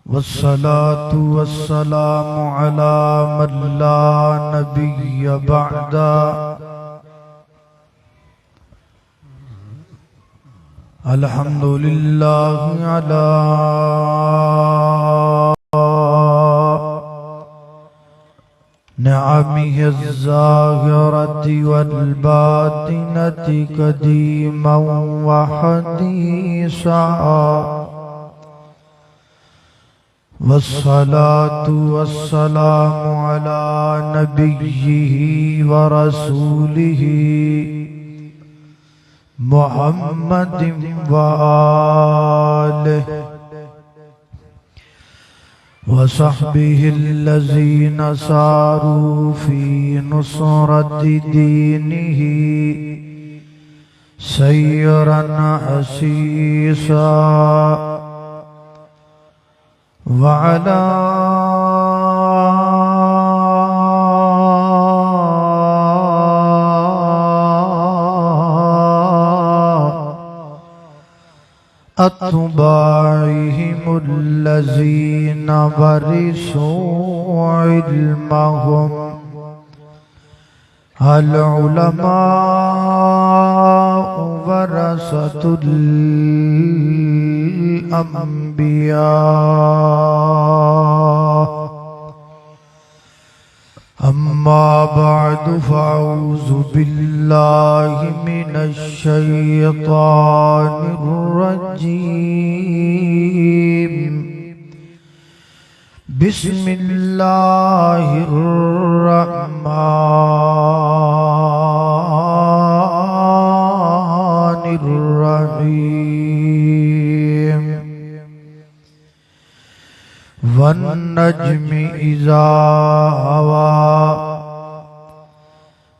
والصلاة والسلام على من لا نبي بعده الحمد لله على نعمه الظاهرة والباطنة قديما وحديثا والصلاة والسلام على نبيه ورسوله محمد وآله وصحبه الذين ساروا في نصرة دينه سيرا حسيسا وعلى أتباعهم الذين ورثوا علمهم العلماء ورثة الأنبياء أما بعد فأعوذ بالله من الشيطان الرجيم بسم الله الرحمن الرحيم والنجم إذا هوى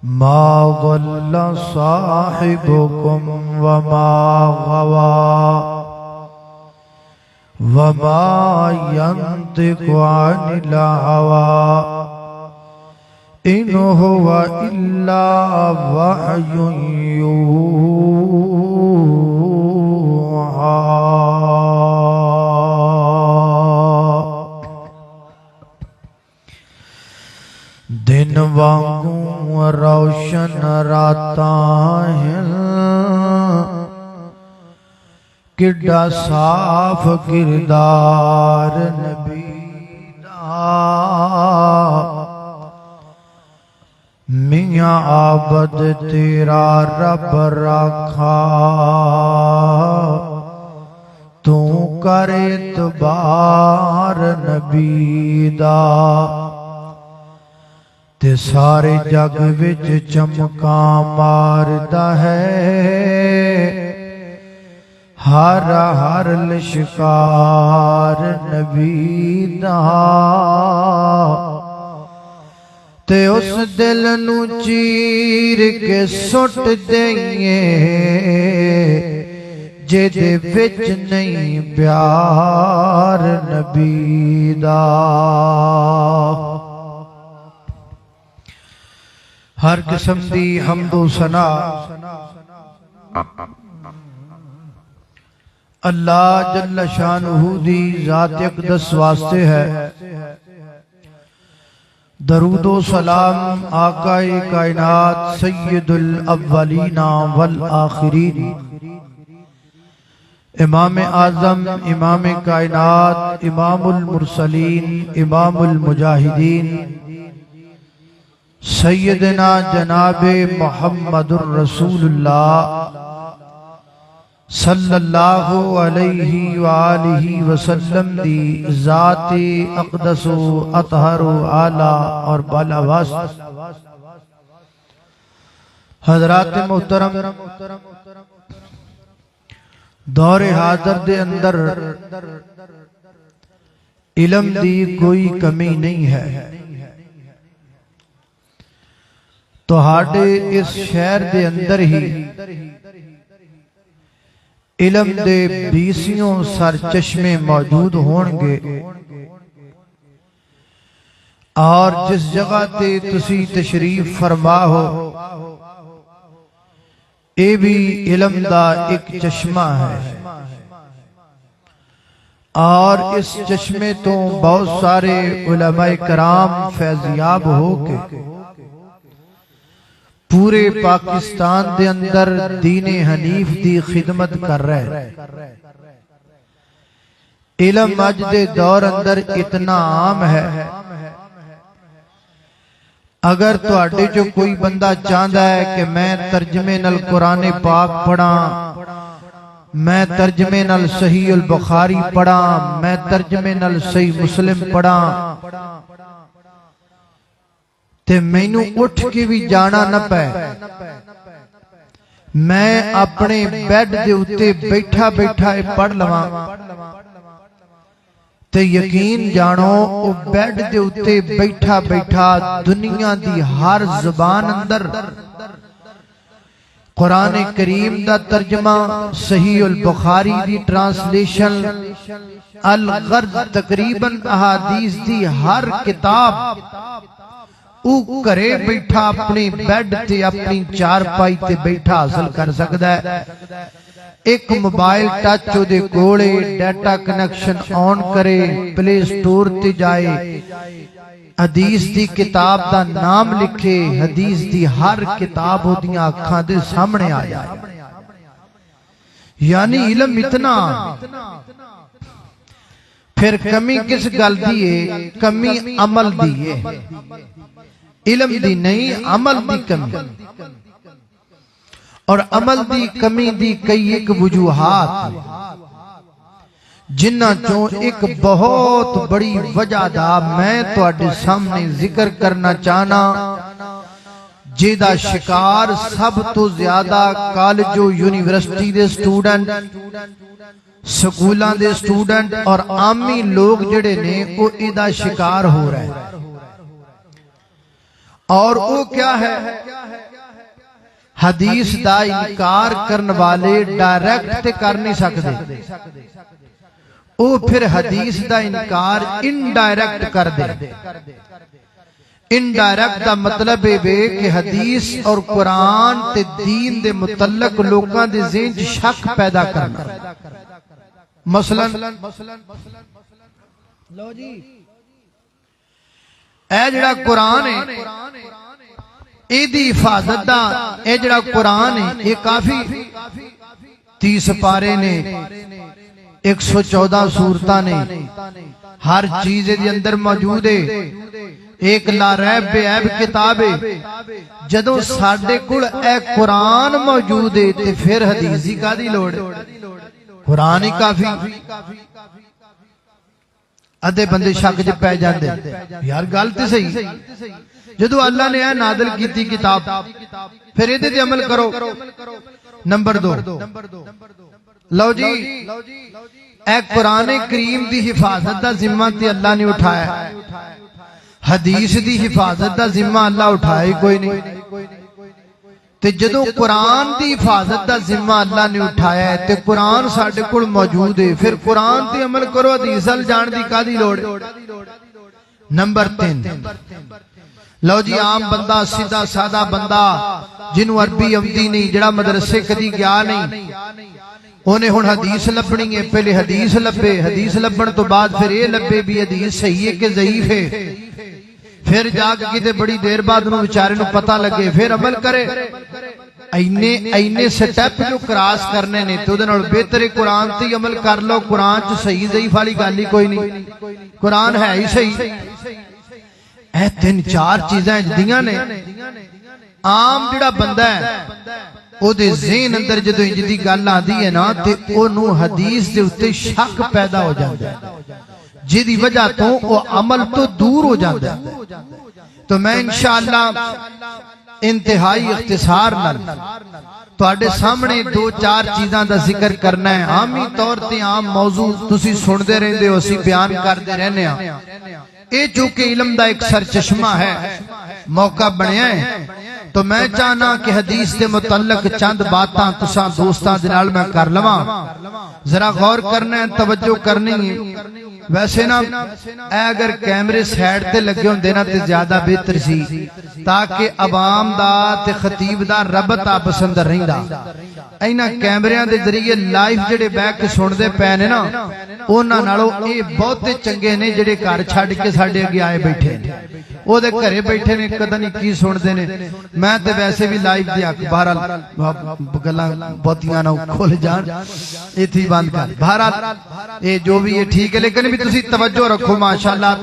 ما ضل صاحبكم وما غوى وما ينطق عن الهوى إن هو إلا وحي يوحى دن وانگوں روشن راتاں ہیں کڈا صاف کردار نبی دا میاں عابد تیرا رب رکھا تو کر اعتبار نبی دا تے سارے جگ وچ چمکاں ماردا ہے ہر ہر لشکار نبی دا تے اس دل نو چیر کے سٹ دئیے جے دے وچ نہیں پیار نبی دا ہر قسم دی حمد و ثنا اللہ جل شانہ دی ذات اقدس واسطے ہے درود و سلام آقا کائنات سید الاولین والآخرین امام اعظم امام کائنات امام المرسلین امام المجاہدین سیدنا جناب محمد الرسول اللہ صلی اللہ علیہ وآلہ وسلم دی ذات اقدس و اطہر و اعلیٰ اور بالا واسط حضرات محترم دور حاضر دے اندر علم دی کوئی کمی نہیں ہے تو ہاڑے اس شہر دے اندر ہی علم دے بیسیوں سر چشمے موجود ہونگے اور جس جگہ تے تسی تشریف فرما ہو اے بھی علم دا ایک چشمہ ہے اور اس چشمے تو بہت سارے علماء کرام فیضیاب ہو کے پورے پاکستان دے اندر دین حنیف دی خدمت کر رہے. علم اج دے دور اندر اتنا عام ہے، اگر تواڈے جو کوئی بندہ چاہتا ہے کہ میں ترجمے نال قرآن پاک پڑھاں، میں ترجمے نال صحیح البخاری پڑھاں، میں ترجمے نال صحیح مسلم پڑھاں، تے مینوں اٹھ کے بھی جانا نہ پے، میں اپنے بیڈ دے اتے بیٹھا بیٹھا پڑھ لواں، تے یقین جانو او بیڈ دے اتے بیٹھا بیٹھا دنیا دی ہر زبان اندر قرآن کریم دا ترجمہ، صحیح البخاری دی ٹرانسلیشن، الغرض تقریباً احادیث دی ہر کتاب او کرے بیٹھا اپنی بیڈ تے اپنی چارپائی تے بیٹھا حاصل کر سکتا ہے. ایک موبائل ٹچ او دے کولے، ڈیٹا کنیکشن آن کرے، پلے سٹور تے جائے، حدیث دی کتاب دا نام لکھے، حدیث دی ہر کتاب ہو دیاں اکھاں دے سامنے آ جائے. یعنی علم اتنا، پھر کمی کس گل دی ہے؟ کمی عمل دی ہے، علم دی نہیں، عمل دی کمی. اور عمل دی کمی دی کئی ایک وجوہات جنہ چوں ایک بہت بڑی وجہ دا میں تواڈے سامنے ذکر کرنا چاہنا، جیدہ شکار سب تو زیادہ کالج و یونیورسٹی دے سٹوڈنٹ، سکولاں دے سٹوڈنٹ اور عامی لوگ جڑے نے وہ ایدہ شکار ہو رہے ہیں. اور وہ کیا ہے؟ حدیث دا انکار کرن والے ڈائریکٹ تے کر نہیں سکتے، او پھر حدیث دا انکار انڈائریکٹ کر دے. انڈائریکٹ دا مطلب ہے کہ حدیث اور قرآن تے دین دے متعلق لوکاں دے ذہن چ شک پیدا کرنا. مثلا لو جی اے جڑا قرآن ہے، اے دی حفاظت دا، اے جڑا قرآن ہے یہ کافی 30 پارے نے، 114 سورتاں نے، ہر چیز دے اندر موجود ہے، ایک لا ریب بے عیب کتاب ہے. جدوں ساڈے کول اے قرآن موجود ہے تے پھر حدیث دی کادی لوڑ؟ قرآن ہی کافی. ادھے بندے شک چ پے جاندے، یار گل تے صحیح، جدو اللہ نے اے نازل کیتی کتاب پھر ایدے تے عمل کرو. نمبر 2، لو جی اے قرآن کریم دی حفاظت دا ذمہ تے اللہ نے اٹھایا، حدیث دی حفاظت دا ذمہ اللہ اٹھائے کوئی نہیں. تے جدو قرآن دی حفاظت دا ذمہ اللہ نے اٹھایا ہے تے قرآن ساڈے کول موجود ہے، پھر قرآن تے عمل کرو، حدیث ال جان دی کادی لوڑ؟ نمبر 3، لو جی عام بندہ، سیدھا سادہ بندہ جنوں عربی آوندی نہیں، جڑا مدرسے کدی گیا نہیں، انہیں ہن حدیث لبنی ہے، پہلے حدیث لبے، حدیث لبن تو بعد پھر یہ لبے بھی حدیث صحیح ہے کہ ضعیف ہے، پھر جا کے کتے بڑی دیر بعد انہوں بیچارے نو پتہ لگے، پھر عمل کرے. اینے سٹیپ جو کراس کرنے نے تو دنال بہتر قرآن تے عمل کر لو. قرآن چ صحیح ضعیف والی گل ہی کوئی نہیں، قرآن ہے ہی صحیح. اے 3-4 چیزاں جدیاں نے عام جڑا بندہ ہے او دے ذہن اندر جدوں انج دی گل آندی ہے نا تے اونوں حدیث دے اوتے شک پیدا ہو جاندا ہے، جدی وجہ تو وہ عمل تو دور ہو جاتا ہے. تو میں انشاءاللہ انتہائی اختصار نال تواڈے سامنے 2-4 چیزاں دا ذکر کرنا ہے. عامی طور تے عام موضوع تسی سندے رہندے ہو، اسی بیان کردے رہنے ہاں. اے چونکہ علم دا ایک سرچشمہ ہے، موقع بنیا ہے، تو میں چاہنا کہ حدیث دے متعلق چند باتاں تساں دوستاں دے نال میں کر لواں. ذرا غور کرنا ہے، توجہ کرنی ہے. ویسے نا اے اگر کیمرے سائیڈ تے لگے ہوندے نا تے زیادہ بہتر سی، تاکہ عوام دا تے خطیب دا ربط آپس اندر رہندا. ਇਹਨਾਂ ਕੈਮਰਿਆਂ ਦੇ ਜ਼ਰੀਏ ਲਾਈਵ ਜਿਹੜੇ ਬਹਿ ਕੇ ਸੁਣਦੇ ਪਏ ਨੇ ਨਾ ਉਹਨਾਂ ਨਾਲੋਂ ਇਹ ਬਹੁਤੇ ਚੰਗੇ ਨੇ ਜਿਹੜੇ ਘਰ ਛੱਡ ਕੇ ਸਾਡੇ ਅੱਗੇ ਆਏ ਬੈਠੇ ਨੇ ਉਹਦੇ ਘਰੇ ਬੈਠੇ ਨੇ ਪਤਾ ਨਹੀਂ ਕੀ ਸੁਣਦੇ ਨੇ ਮੈਂ ਤੇ ਵੈਸੇ ਵੀ ਲਾਈਵ ਦੀ ਅਖਬਾਰਾਂ ਗੱਲਾਂ ਬਹੁਤੀਆਂ ਨਾ ਖੁੱਲ ਜਾਣ ਇੱਥੇ ਬੰਦ ਕਰ ਬਹਰਾਲ ਇਹ ਜੋ ਵੀ ਇਹ ਠੀਕ ਹੈ ਲੇਕਿਨ ਵੀ ਤੁਸੀਂ ਤਵੱਜੋ ਰੱਖੋ ਮਾਸ਼ਾਅੱਲਾ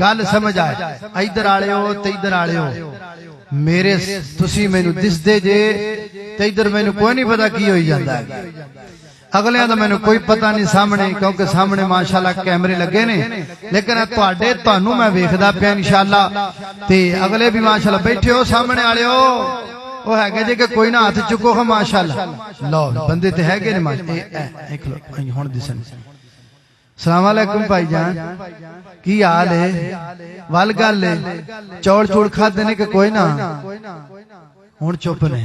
ਗੱਲ ਸਮਝ ਆਏ ਇੱਧਰ ਆਲਿਓ ਤੇ ਇੱਧਰ ਆਲਿਓ ਮੇਰੇ ਤੁਸੀਂ ਮੈਨੂੰ ਦਿਸਦੇ ਜੇ ਤੇ ਇੱਧਰ ਮੈਨੂੰ ਕੋਈ ਨਹੀਂ ਪਤਾ ਕੀ ਹੋਈ ਜਾਂਦਾ ਹੈ ਅਗਲਿਆਂ ਦਾ ਮੈਨੂੰ ਕੋਈ ਪਤਾ ਨਹੀਂ ਸਾਹਮਣੇ ਕਿਉਂਕਿ ਸਾਹਮਣੇ ਮਾਸ਼ਾਅੱਲਾ ਕੈਮਰੇ ਲੱਗੇ ਨੇ ਲੇਕਿਨ ਤੁਹਾਡੇ ਤੁਹਾਨੂੰ ਮੈਂ ਵੇਖਦਾ ਪਿਆ ਇਨਸ਼ਾਅੱਲਾ ਤੇ ਅਗਲੇ ਵੀ ਮਾਸ਼ਾਅੱਲਾ ਬੈਠੇ ਹੋ ਸਾਹਮਣੇ ਵਾਲਿਓ ਉਹ ਹੈਗੇ ਜੇ ਕਿ ਕੋਈ ਨਾ ਹੱਥ ਚੁੱਕੋ ਹਾਂ ਮਾਸ਼ਾਅੱਲਾ ਲਓ ਬੰਦੇ ਤੇ ਹੈਗੇ ਨੇ ਮਾਸ਼ਾਅੱਲਾ ਇੱਕ ਲੋ ਹੁਣ ਦਿਸਣ ਸਲਾਮ ਅਲੈਕੁਮ ਭਾਈ ਜਾਨ ਕੀ ਹਾਲ ਹੈ ਵੱਲ ਗੱਲ ਹੈ ਚੌਲ ਚੂੜ ਖਾਦੇ ਨੇ ਕਿ ਕੋਈ ਨਾ ਹੁਣ ਚੁੱਪ ਨੇ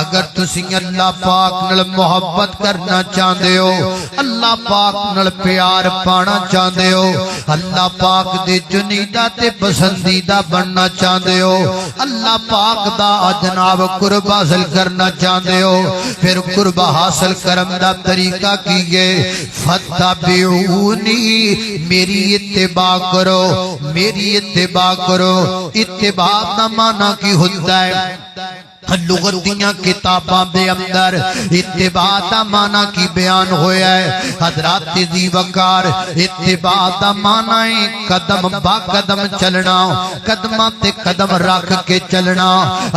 اگر تسی اللہ پاک نال محبت کرنا چاہتے ہو، اللہ پاک نال پیار پانا چاہتے ہو، اللہ پاک دے چنیدہ تے پسندیدہ بننا چاہتے ہو، اللہ پاک دا جناب قرب حاصل کرنا چاہتے ہو، پھر قرب حاصل کرم دا طریقہ کیجئے، فتبعونی، میری اتباع کرو، میری اتباع کرو۔ اتباع دا معنی کی ہوتا ہے؟ لغتیاں کتاباں دے اندر اتباع دا معنی کی بیان ہویا ہے حضرات ذی وقار۔ اتباع دا معنی ہے قدم با قدم چلنا، قدماں تے قدم رکھ کے چلنا۔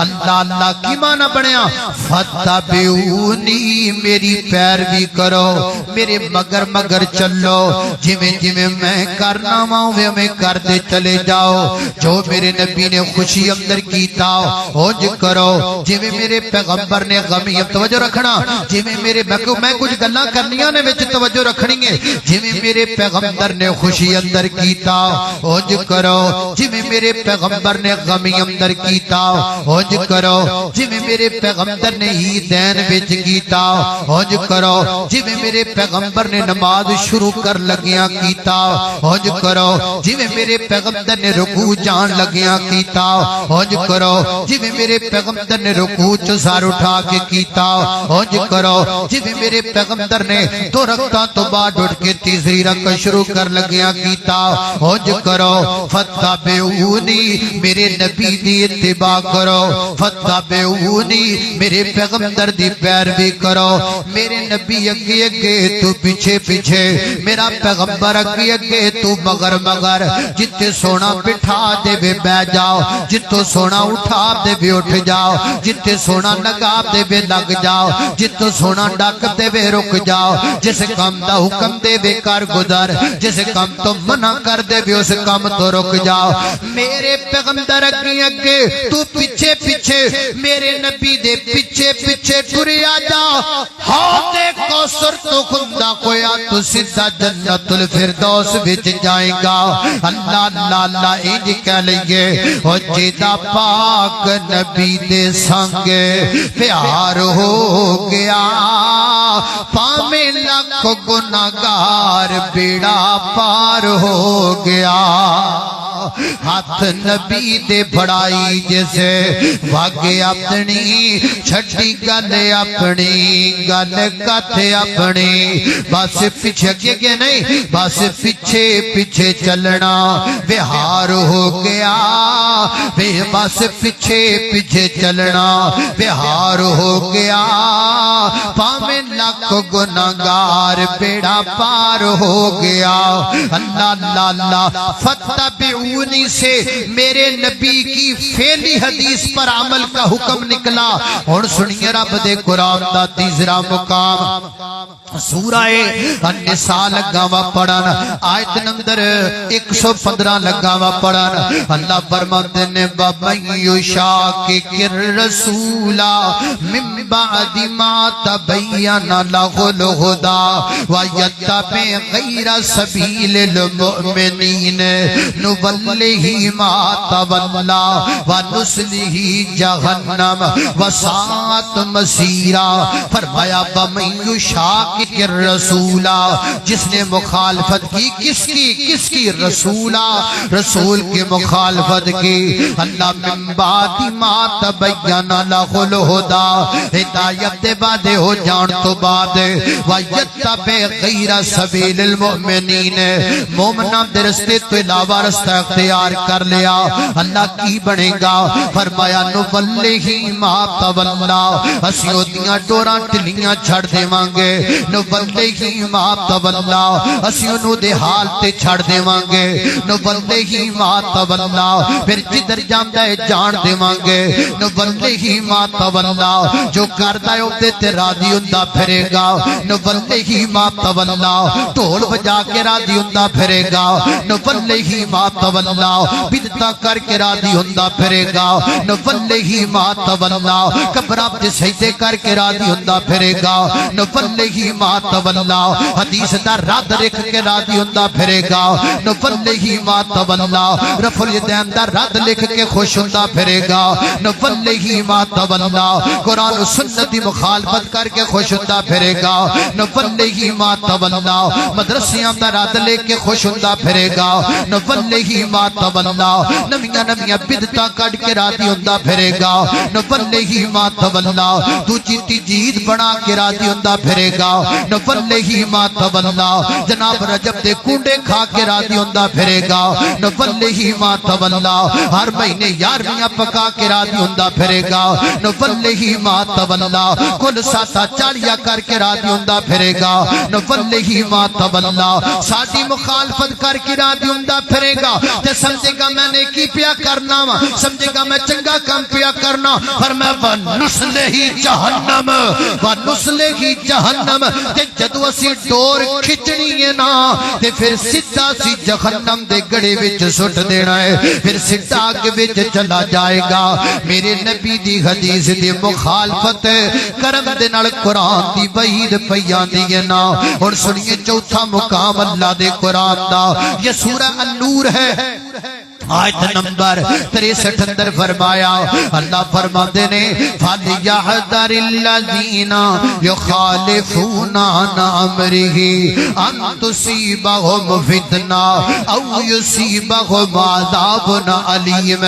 اللہ اللہ کی معنی بنیا فتبعونی، میری پیروی کرو، میرے مگر مگر چلو، جویں جویں میں کرنا وے میں کردے چلے جاؤ، جو میرے نبی نے خوشی اندر کیتا ہوج کرو، جویں میرے پیغمبر نے غمی توجہ رکھنا، جویں میرے میں کچھ گلاں کرنیاں نے وچ توجہ رکھنی ہے، جویں میرے پیغمبر نے خوشی اندر کیتا ہوج کرو، جویں میرے پیغمبر نے غمی اندر کیتا ہوج کرو، جویں میرے پیغمبر نے عیدین وچ کیتا ہوج کرو، جویں میرے پیغمبر نے نماز شروع کر لگیاں کیتا ہوج کرو، جویں میرے پیغمبر نے رکوع جان لگیاں کیتا ہوج کرو، جویں میرے پیغمبر نے رکوع چ سر اٹھا کے کیتا ہوج کرو، جویں میرے پیغمبر نے دو رکعتاں تو بعد اٹھ کے تیسری رکعت شروع کر لگیاں کیتا ہوج کرو۔ فتبعونی، میرے نبی دی اتباع کرو، فتبعونی، میرے پیغمبر دی پیروی کرو، میرے نبی اگے اگے تو پیچھے پیچھے، میرا پیغمبر اگے اگے تو مگر مگر، جتے سونا بٹھا دے وے بہ جاؤ، جتوں سونا اٹھا دے وے اٹھ جاؤ، جتے سونا لگا دے وے لگ جاؤ، جتوں سونا ڈک دے وے رک جاؤ، جس کام دا حکم دے وے کر گزر، جس کام تو منع کر دے وے اس کام تو رک جاؤ۔ میرے پیغمبر اگے اگے تو پیچھے پیچھے، میرے نبی دے پیچھے پیچھے ٹریا جا، حوض کوثر تو خدا کویا تو سیدھا جنت الفردوس وچ جائے گا۔ اللہ اللہ اللہ انج کہہ لئیے، او جیدا پاک نبی دے سنگ پیار ہو گیا، پامیں لاکھ گناہگار بیڑا پار ہو گیا۔ ہاتھ نبی دے بڑائی جیسے واگے اپنی، چھٹی گل اپنی، گل کتھے اپنی، بس پیچھے کے نہیں، بس پیچھے پیچھے چلنا بہار ہو گیا، بس پیچھے پیچھے چلنا بہار ہو گیا، پامیں لاکھ گناہگار بیڑا پار ہو گیا۔ اللہ اللہ اللہ فتبعونی سے میرے نبی کی فعلی حدیث پر عمل کا حکم نکلا۔ اور سنیے رب دے قرآن دا تیسرا مقام سورہ النساء لگاوا پڑھن، آیت نمبر 115 لگاوا پڑھن۔ اللہ فرماتے نے وَمَن يُشَاقِقِ الرَّسُولَ مِن بَعْدِ مَا تَبَيَّنَ لَهُ الْهُدَى وَيَتَّبِعْ غَيْرَ سَبِيلِ الْمُؤْمِنِينَ نُوَلِّهِ مَا تَوَلَّى وَنُصْلِهِ جَهَنَّمَ وَسَاءَتْ مَصِيرًا۔ فرمایا وَمَن يُشَاقِقِ الرَّسُولَ، جس نے مخالفت کی، کس کی رسولہ، رسول کی مخالفت کی۔ اللہ من بعد ما تبین لہ الہدی، ہدایت دے بعد ہو جان تو بعد، وَيَتَّبِعْ غَيْرَ سَبِيلِ الْمُؤْمِنِينَ، مومنہ دے رستے تو علاوہ رستہ اختیار کر لیا، اللہ کی بنے گا؟ فرمایا نُوَلِّهِ مَا تَوَلَّى، اسیوں دیاں ڈوراں ٹلیاں چھڑ دے مانگے، نُوَلِّهِ مَا تَوَلَّى، اسیوں نو دے حال تے چھڑ دے مانگے، نُوَلِّهِ مَا تَوَلَّى، پھر جدر جاندہ ہے جان دے مانگے، نُوَلِّهِ مَا تَوَلَّى، جو کردہ ہے اُتے تے راضی اندہ پھرے گا، نُوَلِّهِ مَا تَوَلَّى، ٹول بجا کے راضی اندہ پھرے گا، نُوَلِّهِ مَا تَوَلَّى، تولا بدعتاں کر کے راضی ہوندا پھرے گا نولہ ما تولا قبراں تے سجدے کر کے راضی ہوندا پھرے گا نولہ ما تولا حدیث دا رد رکھ کے راضی ہوندا پھرے گا نولہ ما تولا رفع الیدین دا رد لکھ کے خوش ہوندا پھرے گا نولہ ما تولا قرآن و سنت دی مخالفت کر کے خوش ہوندا پھرے گا نولہ ما تولا مدرسیاں دا رد لے کے خوش ہوندا پھرے گا نولہ ما تولا نویاں نویاں بدعتاں کڈ کے راضی ہوندا پھرے گا نولہ ما تولا دوجی تیجی عید بنا کے راضی ہوندا پھرے گا نولہ ما تولا جناب رجب دے کنڈے کھا کے راضی ہوندا پھرے گا نولہ ما تولا ہر مہینے 11ویں پکا کے راضی ہوندا پھرے گا نولہ ما تولا کل ساتھا چالیاں کر کے راضی ہوندا پھرے گا نولہ ما تولا ساڈی مخالفت کر کے راضی ہوندا پھرے گا تے سمجھے گا میں نے کی پیا کرنا وا سمجھے گا میں چنگا کام پیا کرنا پر میں ونسلہ جہنم ونسلہ جہنم تے جدو اسی ڈور کھچنی ہے نا تے پھر سیدھا سی جہنم دے گڑے وچ سٹ دینا ہے پھر سیدھا اگ وچ چلا جائے گا میرے نبی دی حدیث دی مخالفت کرم دے نال قرآن دی وحید پیاں دی ہے نا اور سنیے چوتھا مقام اللہ دے قرآن دا یہ سورہ النور ہے آیت نمبر 63 اندر فرمایا اللہ فرماتے نے فَلْيَحْذَرِ الَّذِينَ يُخَالِفُونَ عَنْ أَمْرِهِ أَن تُصِيبَهُمْ فِتْنَةٌ أَوْ يُصِيبَهُمْ عَذَابٌ أَلِيمٌ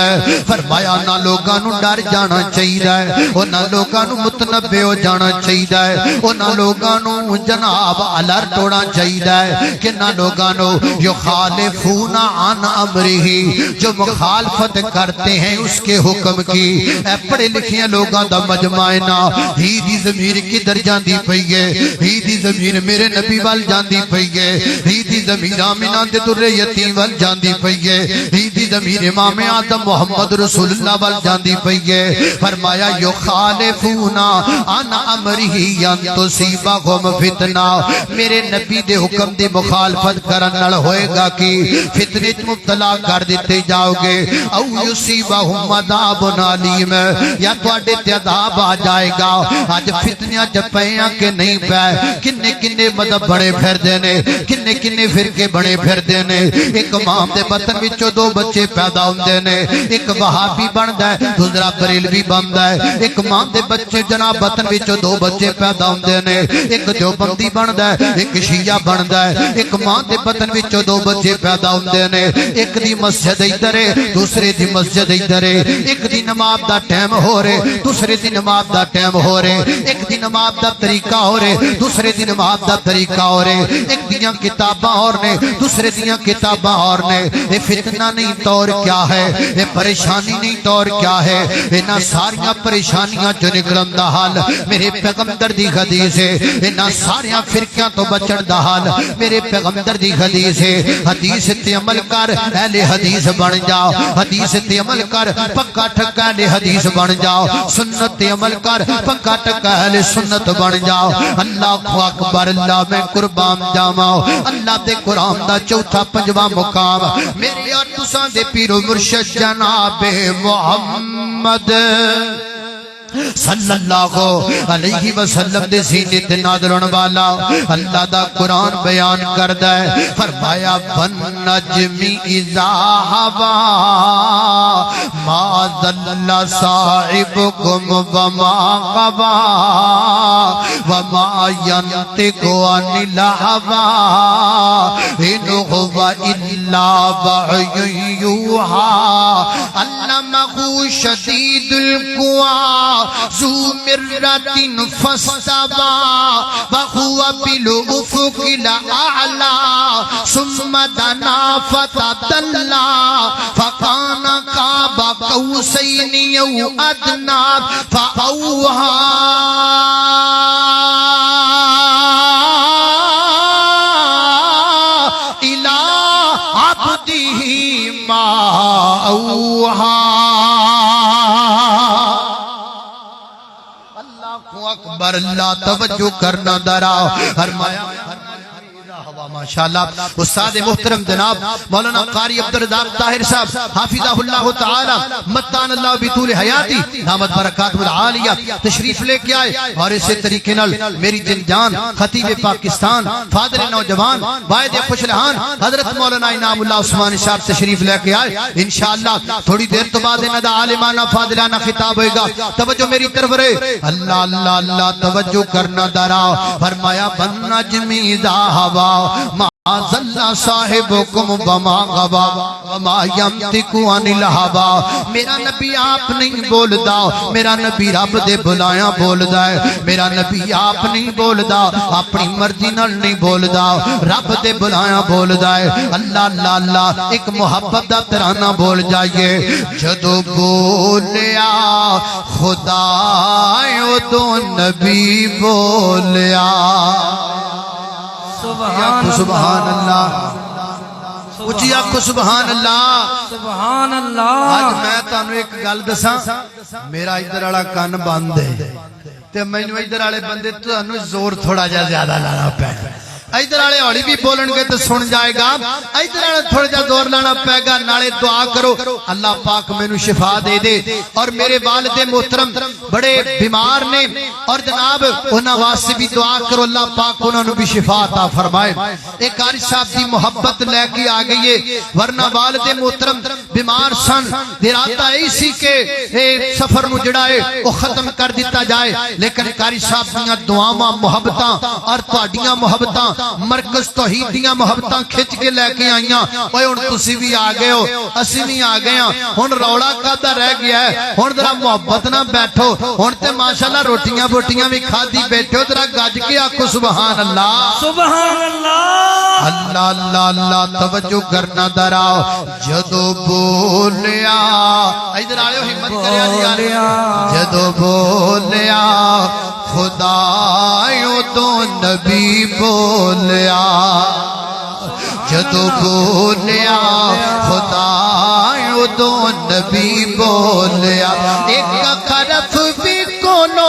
فرمایا نہ لوگاں نو ڈر جانا چاہیے اور نہ لوگاں نو متنبہ ہو جانا چاہیے اور نہ لوگاں نو جناب الرٹ ہونا چاہیے کہ نہ لوگاں نو يُخَالِفُونَ عَنْ أَمْرِهِ جو مخالفت کرتے ہیں اس کے حکم کی اے پڑھے لکھے لوگاں دا مجمعنا ہی دی ضمیر کدھر جاندی پئی ہے ہی دی ضمیر میرے نبی وال جاندی پئی ہے ہی دی ضمیر آمنہ دے در یتیم وال جاندی پئی ہے ہی دی ضمیر امام آدم محمد رسول اللہ وال جاندی پئی ہے فرمایا یخالفون عن امرہ ان تصیبہم فتنہ میرے نبی دے حکم دی مخالفت کرن نال ہوئے گا کہ فتنے چ مبتلا کر دیتے جاؤ گے او یصیبہم عذاب علیم یا تواڈے تے عذاب آ جائے گا اج فتنیاں چ پیاں کہ نہیں پے کنے کنے مذہب بڑے پھردے نے کنے کنے فرقے بڑے پھردے نے ایک ماں دے بطن وچوں 2 بچے پیدا ہوندے نے ایک وہابی بندا ہے دوسرا بریلوی بندا ہے ایک ماں دے بچے جناب بطن وچوں 2 بچے پیدا ہوندے نے ایک دیوبندی بندا ہے ایک شیعہ بندا ہے ایک ماں دے بطن وچوں 2 بچے پیدا ہوندے نے ایک دی مسجد ادھر ہے دوسرے دی مسجد ادھر ہے ایک دی نماز دا ٹائم ہو رہے دوسرے دی نماز دا ٹائم ہو رہے ایک دی نماز دا طریقہ ہو رہے دوسرے دی نماز دا طریقہ ہو رہے ایک دیاں کتاباں اور نے دوسرے دیاں کتاباں اور نے یہ فتنہ نہیں طور کیا ہے یہ پریشانی نہیں طور کیا ہے انہاں ساریاں پریشانیاں جو نکلن دا حال میرے پیغمبر دی حدیث ہے انہاں ساریاں فرقیاں تو بچن دا حال میرے پیغمبر دی حدیث ہے حدیث تے عمل کر اہل حدیث بن جاؤ حدیث تے عمل کر پکا ٹھکا اہل حدیث بن جاؤ سنت تے عمل کر پکا ٹھکا اہل سنت بن جاؤ اللہ اکبر اللہ میں قربان جاواں اللہ دے قرآن دا چوتھا پنجواں مقام میرے اور تساں دے پیر و مرشد جناب محمد صلی اللہ علیہ وسلم دے سینے تے نازل ہونے والا اللہ دا قرآن بیان کردا ہے فرمایا وَالنَّجْمِ إِذَا هَوَىٰ مَا ضَلَّ صَاحِبُكُمْ وَمَا غَوَىٰ وَمَا يَنطِقُ عَنِ الْهَوَىٰ إِنْ هُوَ إِلَّا وَحْيٌ يُوحَىٰ عَلَّمَهُ شَدِيدُ الْقُوَىٰ ذو مرة فاستوى وهو بالأفق الأعلى ثم دنا فتدلى فكان قاب قوسين أو أدنى فأوحى إلى عبده ما أوحى اکبر اللہ توجہ کرنا درا فرمایا ماشاءاللہ استاد محترم جناب مولانا قاری عبدالرزاق طاہر صاحب حافظہ اللہ تعالی متان اللہ بطول حیاتی دامت برکاتہ العالیہ تشریف لے کے آئے اور اسی طریقے نال میری دل جان خطیب پاکستان فاضل نوجوان واحد خوشلہان حضرت مولانا انعام اللہ عثمانی صاحب تشریف لے کے آئے انشاءاللہ تھوڑی دیر تو بعد انہاں دا عالمانہ فاضلانہ خطاب ہوئے گا توجہ میری طرف رہے اللہ اللہ اللہ توجہ کرنا درا فرمایا بن نجمی ذاہوا ما ظل صاحبکم وما غوا وما یمتکو عن الہوا میرا نبی آپ نہیں بولدا میرا نبی رب دے بلایا بولدا ہے میرا نبی آپ نہیں بولدا اپنی مرضی نال نہیں بولدا رب دے بلایا بولدا ہے اللہ اللہ اللہ ایک محبت دا ترانہ بول جائیے جدو بولیا خدا تو نبی بولیا سبحان اللہ اچھی آنکھو سبحان اللہ سبحان اللہ آج میں تانوں ایک گل دساں میرا ادھر والا کان بند ہے تے مینوں ادھر والے بندے تانوں زور تھوڑا جا زیادہ لانا پے ادھر والے ہولی بھی بولن گے تو سن جائے گا ادھر والے تھوڑا جا زور لانا پے گا نالے دعا کرو اللہ پاک مینوں شفا دے دے اور میرے والد محترم بڑے بیمار نے اور جناب انہاں واسطے بھی دعا کرو اللہ پاک انہاں نوں بھی شفا عطا فرمائے ایک قاری صاحب دی محبت لے کے آ گئی ہے ورنہ والد محترم بیمار سن ارادہ ایسی کہ سفر نو جڑا ہے وہ ختم کر دیتا جائے لیکن قاری صاحب دیاں دعاواں محبتاں اور تہاڈیاں محبتاں مرکز توحید دیاں محبتاں کھچ کے لے کے آئیاں اوے ہن تسی بھی آ گئے ہو اسی بھی آ گئے ہاں ہن روڑا کادا رہ گیا ہے ہن ذرا محبت نہ بیٹھو ہن تے ماشاءاللہ روٹیاں بوٹیاں بھی کھادی بیٹھو ذرا گج کے آکھو سبحان اللہ سبحان اللہ اللہ اللہ اللہ توجہ کرنا دراؤ جدو بولیا ادھر آئے ہو ہمت کریا جی جدو بولیا خدایوں تو نبی بولیا جدو بولیا خدایوں تو نبی بولیا ایک خرف بھی کونو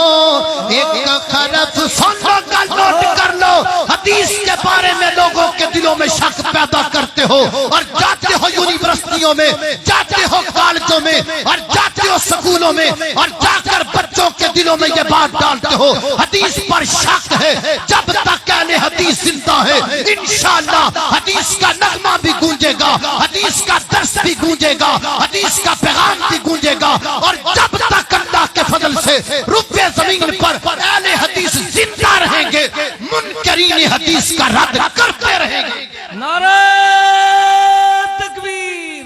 ایک خرف سن لو گل نوٹ کر لو حدیث کے بارے میں لوگوں کے دلوں میں شک پیدا کرتے ہو اور جاتے ہو یونیورسٹیوں میں جاتے ہو کالجوں میں اور جاتے ہو سکولوں میں اور جا کر بچوں کے دلوں میں یہ بات ڈالتے ہو حدیث پر شک ہے جب تک اہل حدیث زندہ ہے انشاءاللہ حدیث کا نغمہ بھی گونجے گا حدیث کا درس بھی گونجے گا حدیث کا پیغام بھی گونجے گا اور جب تک اللہ کے فضل سے روپے زمین پر اہل حدیث زندہ رہیں گے منکرین حدیث کا رد کرتے رہیں گے نعرہ تکبیر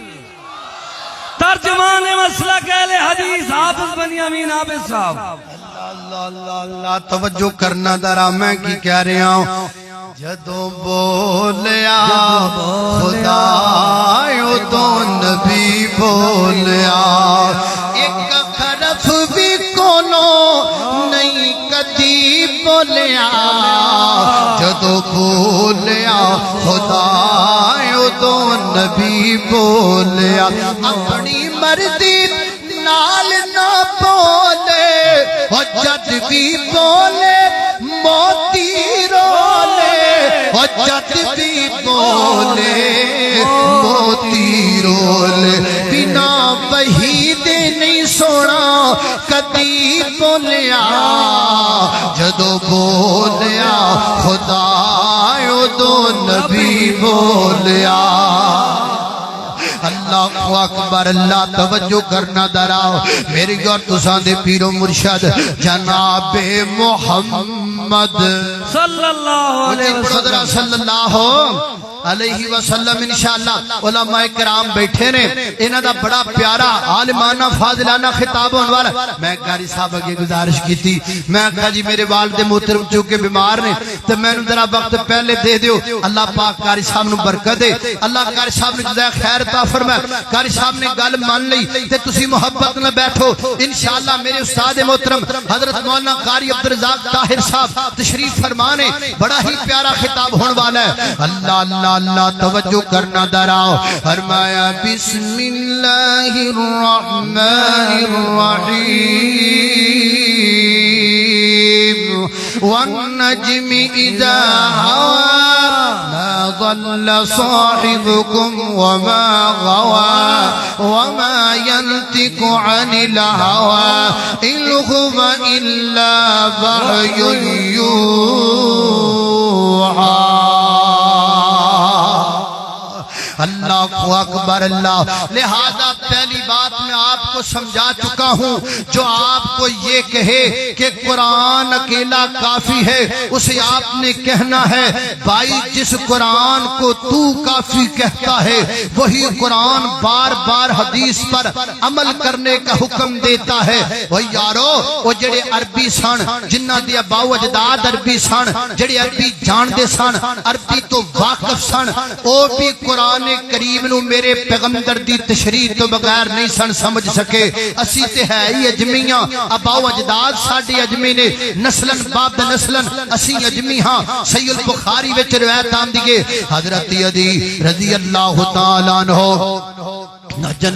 ترجمان مسلک اہل حدیث حافظ بنیامین حافظ صاحب اللہ اللہ اللہ توجہ کرنا ذرا میں کی کہہ رہا ہوں جدو بولیا خدایوں تو نبی بولیا ایک خرف بھی کونو نہیں کدی بولیا جدو بولیا خدایوں تو نبی بولیا اپنی مرضی نال نہ بولے اور جد بھی بولے موتی رولے اور جد بھی بولے موتی رولے بنا وحی دے نہیں سونا کدی بولیا جدو بولیا خدایوں تو نبی بولیا اللہ اکبر اللہ توجہ کرنا دراؤ میری اور تسان دے پیر و مرشد جناب محمد صلی اللہ علیہ وسلم صلی اللہ علیہ وسلم انشاءاللہ علماء کرام بیٹھے نے انہاں دا بڑا پیارا عالمانہ فاضلانہ خطاب ہونے والا میں قاری صاحب کی گزارش کی تھی میں کہا جی میرے والد محترم چونکہ بیمار نے تو میں نے ذرا وقت پہلے دے دیو اللہ پاک قاری صاحب نو برکت دے اللہ قاری صاحب نے جزائے خیر عطا فرمائے قاری صاحب نے گل مان لئی تے تسی محبت نہ بیٹھو انشاءاللہ میرے استاد محترم حضرت مولانا قاری عبدالرزاق طاہر صاحب تشریف فرمانے بڑا ہی پیارا خطاب ہونے والا ہے اللہ اللہ اللہ توجہ کرنا دراؤ فرمایا بسم اللہ الرحمن الرحیم والنجم اذا ہوا ضل صاحبكم وما غوى وما ينطق عن الهوى إن هو إلا وحي يوحى اللہ اکبر اللہ. لہذا پہلی بات میں آپ کو سمجھا چکا ہوں، جو آپ کو یہ کہے کہ قرآن اکیلا کافی ہے اسے آپ نے کہنا ہے بھائی جس قرآن کو تو کافی کہتا ہے وہی قرآن بار بار حدیث پر عمل کرنے کا حکم دیتا ہے. وہی یارو وہ جڑے عربی سن جنہ دے اباؤ اجداد عربی سن جڑے عربی جان دے سن عربی تو واقف سن وہ بھی قرآن کریم نو میرے پیغمبر دی تشریح تو بغیر نہیں سن سمجھ سکے. اسی تے ہے ہی اجمیاں، اباؤ اجداد ساڈے اجمی نے، نسلن باب نسلن اسی اجمی ہاں. صحیح البخاری وچ روایت آندی ہے حضرت علی رضی اللہ تعالی عنہ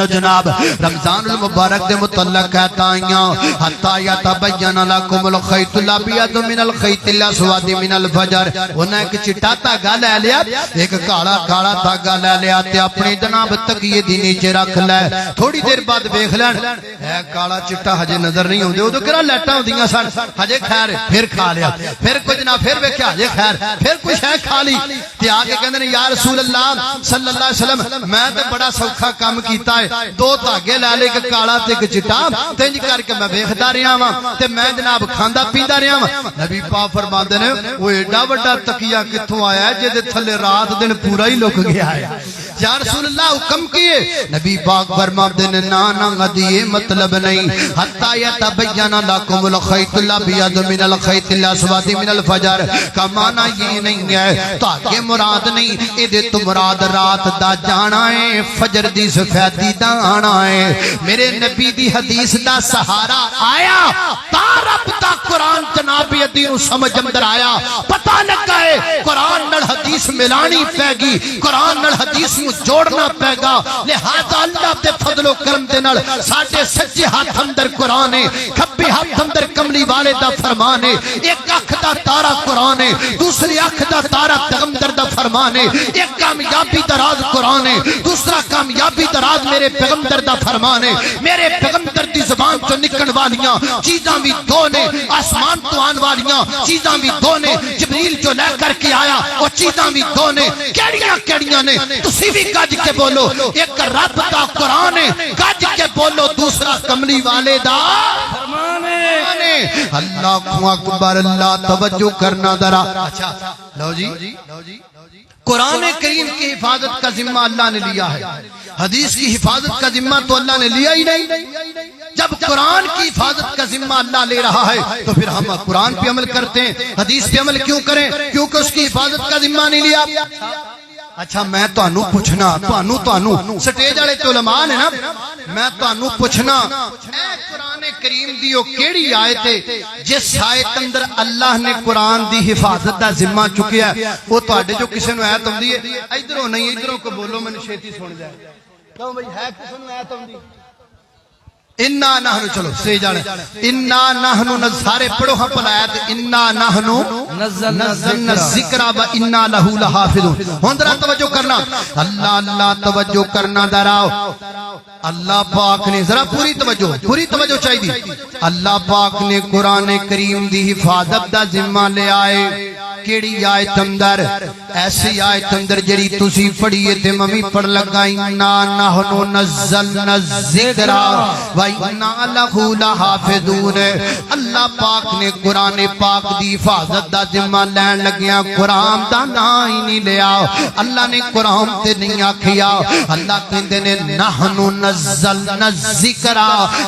جناب رمضان المبارک دے متعلق کہتا آئیاں حتی یتبین لکم الخیط الابیض من الخیط الاسود من الفجر. انہیں ایک چٹا تاگا لے لیا، ایک کالا کالا تاگا لے لیا تے اپنی جناب تکیے دی نیچے رکھ لے. تھوڑی دیر بعد دیکھ لین اے کالا چٹا ہجے نظر نہیں ہوندے، او تو کرا لیٹاں ہوندیاں سن ہجے خیر پھر کھا لیا، پھر کچھ نہ پھر ویکھیا ہجے خیر پھر کچھ ہے کھا لی تے آ کے کہندے نے یا رسول اللہ صلی اللہ علیہ وسلم میں تے بڑا سوکھا کام کیتا ہے، دو دھاگے لے لے کے کالا تے ایک چٹا تنج کر کے میں ویکھدا رہیا وا تے میں جناب کھاندا پیندا رہیا وا. نبی پاک فرماندے نے او ایڈا بڑا تکیہ کتھوں آیا ہے جے دے تھلے رات دن پورا ہی لک گیا ہے. یا رسول اللہ حکم کیے؟ نبی پاک فرماندے نے نا نا یہ مطلب نہیں حتی یتبین لکم الخیط الابیض من الخیط الاسود من الفجر کا معنی یہ نہیں ہے تاکہ مراد نہیں ادھے تو مراد رات دا جانا ہے فجر دی سفیدی دا آنا ہے. میرے نبی دی حدیث دا سہارا آیا تا رب دا قرآن جناب ادھے سمجھ اندر آیا پتہ لگا ہے قرآن نال حدیث ملانی پہ گی، قرآن نال حدیث جوڑنا پے گا. لہذا اللہ دے فضل و کرم دے نال ساڈے سجے ہاتھ اندر قرآن ہے، کھبے ہاتھ اندر کملی والے دا فرمان ہے. ایک اکھ دا تارا قرآن ہے، دوسری اکھ دا تارا پیغمبر دا فرمان ہے. ایک کامیابی دا راز قرآن ہے، دوسرا کامیابی دا راز میرے پیغمبر دا فرمان ہے. میرے پیغمبر دی زبان تو نکلن والیاں چیزاں بھی دو نے، آسمان تو آن والیاں چیزاں بھی دو نے، جبریل جو لے کر کے آیا وہ چیزاں بھی دو نے. کیڑیاں کیڑیاں نے تسی بھی گج کے بولو، ایک رب دا قرآن ہے گج کے بولو، دوسرا کملی والے دا فرمان ہے. اللہ اکبر اللہ توجہ کرنا ذرا. اچھا لو جی قرآن کریم کی حفاظت کا ذمہ اللہ نے لیا ہے، حدیث کی حفاظت کا ذمہ تو اللہ نے لیا ہی نہیں. جب قرآن کی حفاظت کا ذمہ اللہ لے رہا ہے تو پھر ہم قرآن پہ عمل کرتے ہیں، حدیث پہ عمل کیوں کریں؟ کیونکہ اس کی حفاظت کا ذمہ نہیں لیا. اچھا میں تانوں پوچھنا، تانوں سٹیج والے تے علماء نے نا، میں تانوں پوچھنا اے قرآن کریم دی او کیڑی آیت ہے جس آیت اندر اللہ نے قرآن دی حفاظت دا ذمہ چکیا ہے؟ وہ تواڈے جو کسے نوں آیت ہوندی ہے ادھروں نہیں ادھروں کو بولو میں چھیتی سن جائے. کیوں بھائی ہے کسے نوں آیت ہوندی؟ انا نحن چلو سے جانے انا نحن سارے پڑھو ہم پلایت انا نحن نزلنا الذکر و انا له لحافظون. ہن ذرا توجہ کرنا، اللہ توجہ کرنا ذرا. اللہ پاک نے ذرا پوری توجہ چاہیے. اللہ پاک نے قرآن کریم دی حفاظت دا ذمہ لے آئے. کیڑی آیت اندر؟ ایسی آیت اندر جڑی تسی پڑھیے تے ممی پڑھ لگا انا نحن نزلنا الذکر و انا لہ لحافظون. اللہ پاک نے قرآن پاک دی حفاظت دا ذمہ لین لگیا، قرآن دا نام ہی نہیں لیا. اللہ نے قرآن تے نہیں آکھیا، اللہ کہندے نے نحن نزلنا الذکر،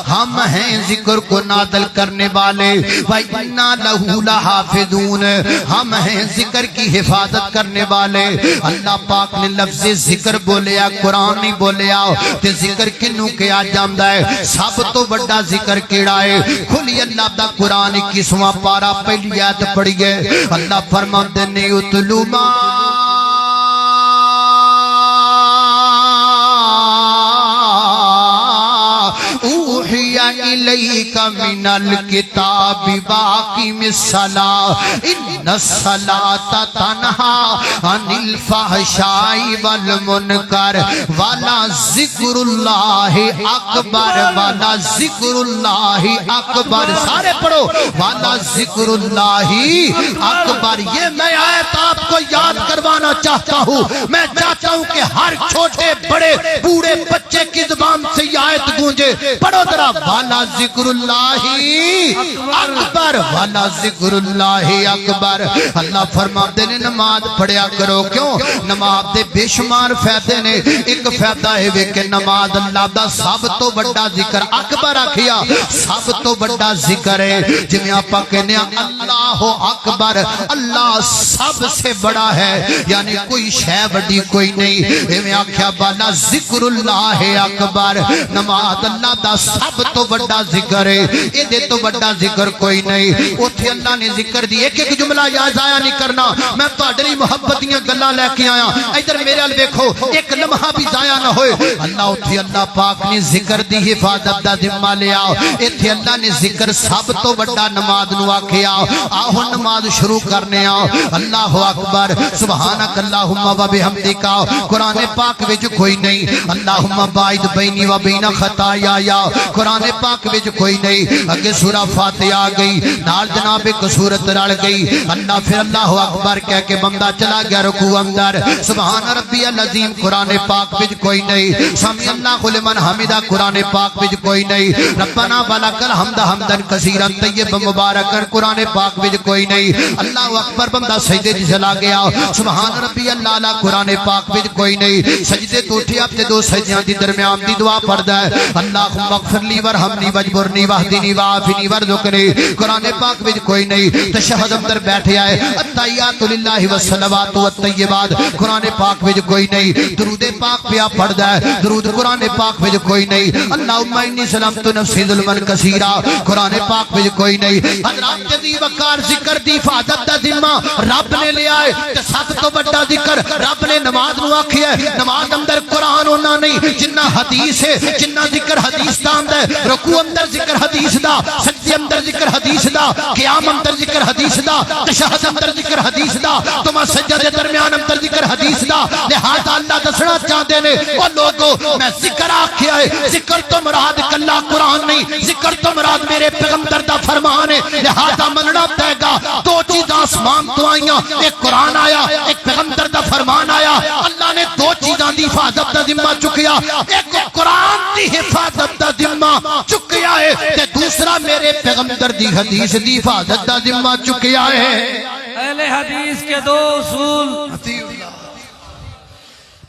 ہم ہیں ذکر کو نازل کرنے والے، و انا لہ لحافظون، ہم ہیں ذکر کی حفاظت کرنے والے. اللہ پاک نے لفظ ذکر بولیا، قرآن نہیں بولیا. تے ذکر کنوں کیا جاندا ہے؟ سب تو بڑا ذکر کیڑا ہے؟ کھلی اللہ دا قرآن 21واں پارہ پہلی آیت پڑھیے. اللہ فرماندے نے اتلو ما الیک من الکتاب باقیم الصلاۃ ان ان الصلاۃ تنہا عن الفحشاء والمنکر والا ذکر اللہ اکبر، والا ذکر اللہ اکبر، سارے پڑھو والا ذکر اللہ اکبر۔ یہ میں آیت آپ کو یاد کروانا چاہتا ہوں، میں چاہتا ہوں کہ ہر چھوٹے بڑے بوڑھے بچے کی زبان سے یہ آیت گونجے، پڑھو ذرا والا ذکر اللہ اکبر، والا ذکر اللہ اکبر۔ اللہ فرماتے نے نماز پڑھیا کرو، کیوں؟ نماز دے بے شمار فائدے نے، ایک فائدہ ہے کہ نماز اللہ دا سب تو بڑا ذکر، اکبر آکھیا سب تو بڑا ذکر ہے، جنہیں آپا کہنے اللہ اکبر، اللہ سب سے بڑا ہے، یعنی کوئی شے بڑی کوئی نہیں، میں آکھیا بالا ذکر اللہ اکبر، نماز اللہ دا سب تو بڑا ذکر ہے، یہ دے تو بڑا ذکر کوئی نہیں۔ اتھے اللہ نے ذکر دی، ایک ایک جملہ یا ضائع نہیں کرنا، میں تہاڈی محبتیاں گلاں لے کے آیا، ادھر میرے ال دیکھو، ایک لمحہ بھی ضائع نہ ہوئے۔ اللہ اتھے اللہ پاک نے ذکر دی حفاظت دا ذمہ لیا، ایتھے اللہ نے ذکر سب تو بڑا نماز نو آکھیا، آہو نماز شروع کرنے آؤ۔ اللہ اکبر، سبحانک اللہم و بحمدک، قرآن پاک وچ کوئی نہیں، اللہم باعد بینی و بین خطایا، قرآن پاک وچ کوئی نہیں، اگے سورہ فاتحہ آ گئی، نال جناب ایک سورت رل گئی، اللہ پھر اللہ اکبر کہہ کے بندہ چلا گیا رکوع اندر، سبحان ربی العظیم قرآن پاک وچ کوئی نہیں، سمی اللہ لمن حمدہ قرآن پاک وچ کوئی نہیں، ربنا ولک الحمد حمدا کثیرا طیبا مبارکا قرآن پاک وچ کوئی نہیں، اللہ اکبر بندہ سجدے تے چلا گیا، سبحان ربی اللہ قرآن پاک وچ کوئی نہیں، سجدے تو اٹھیا تے دو سجدیاں دی درمیان دی دعا پڑھدا ہے، اللہم اغفر لی ورحمنی واجبرنی واہدنی وعافنی وارزقنی، قرآن پاک وچ کوئی نہیں، تشہد اندر بیٹھیا ہے، التحیات للہ والصلوات والطیبات قرآن پاک وچ کوئی نہیں، درود پاک پیا پڑھدا ہے، درود قرآن پاک وچ کوئی نہیں، اللہم انی سلمت نفسی ظلما کثیرا قرآن پاک وچ کوئی نہیں۔ حضرات جدی وقار ذکر دی حفاظت دا ذمہ رب نے لیا ہے، تے سب تو بڑا ذکر رب نے نماز نو آکھیا ہے، نماز اندر قرآن ہونا نہیں، جنہ حدیث ہے، جنہ ذکر حدیث دا آندا ہے، رکوع اندر ذکر حدیث دا، سجدے اندر ذکر حدیث دا، قیام اندر ذکر حدیث دا، تشہد اندر ذکر حدیث دا، تم سجدے دے درمیان اندر ذکر حدیث دا، لہذا اللہ دسنا چاہتے نے او لوگو میں ذکر آکھیا ہے، ذکر تو مراد کلا قرآن نہیں، ذکر تو مراد میرے پیغمبر دا فرمان ہے، لہذا مننا پے گا، دو چیز آسمان تو آئیاں، ایک قرآن آیا، ایک پیغمبر دا فرمان آیا، اللہ نے دو چیزاں دی حفاظت دا ذمہ چکیا، ایک قرآن دی حفاظت دا ذمہ چکیا ہے، تے دوسرا میرے پیغمبر دی حدیث دی حفاظت دا ذمہ چکیا ہے۔ اہل حدیث کے دو اصول،